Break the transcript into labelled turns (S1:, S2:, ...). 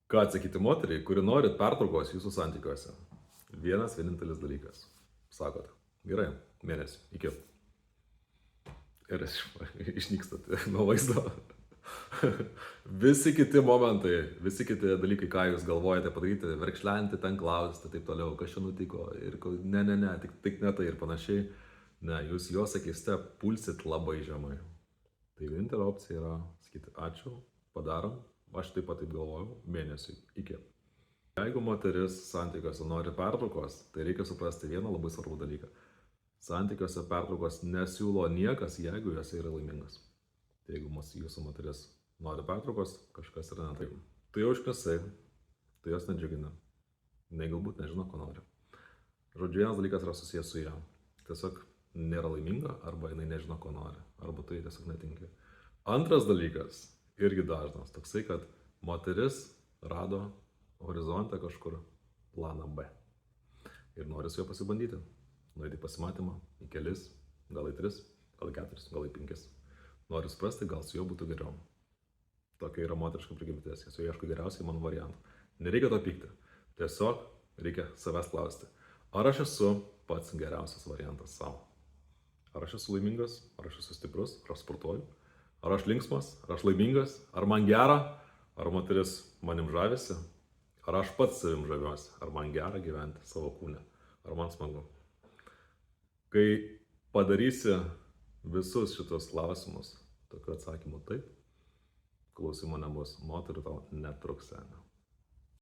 S1: Ką atsakyti moteriai, kuri nori pertraukos jūsų santykiuose? Vienas vienintelis dalykas. Sakot, gerai, mėnesį, iki. Ir išnykstate nuo vaizdo. Visi kiti momentai, visi kiti dalykai, ką jūs galvojate padaryti, verkšlenti, ten klausti, taip toliau, kas čia nutiko, ir ne, tik ne tai ir panašiai. Ne, jūs juos akiste pulsit labai žemai. Tai vienintelė opcija yra sakyti ačiū, padarom, aš taip pat taip galvoju, mėnesiui, iki. Jeigu moteris santykiuose nori pertraukos, tai reikia suprasti vieną labai svarbų dalyką. Santykiuose pertraukos nesiūlo niekas, jeigu jose yra laimingas. Tai jeigu jūsų moteris nori pertraukos, kažkas yra ne taip. Tai jau iškasai, tai jos nedžiugina. Ne galbūt nežino, ko nori. Žodžiu, vienas dalykas yra susijęs su ją. Tiesiog nėra laiminga, arba jinai nežino, ko nori. Arba tai tiesiog netinka. Antras dalykas, irgi dažnas, toksai, kad moteris rado horizonte kažkur planą B. Ir nori su juo pasibandyti. Nueiti pasimatymą į kelis, gal į 3, gal į 4, gal į 5. Noriu suprasti, gal su juo būtų geriau. Tokia yra moteriška prigimtis, jos jau ieško geriausiai mano variantų. Nereikia to pykti. Tiesiog reikia savęs klausti. Ar aš esu pats geriausias variantas savo? Ar aš esu laimingas? Ar aš esu stiprus? Ar aš sportuoju? Ar aš linksmas? Ar aš laimingas? Ar man gera? Ar moteris manim žavisi? Ar aš pats savim žaviuosi? Ar man gera gyventi savo kūne? Ar man smagu? Kai padarysi visus šitos klausimus, tokiu atsakymu taip, klausimų nebus, moterų tau netruks.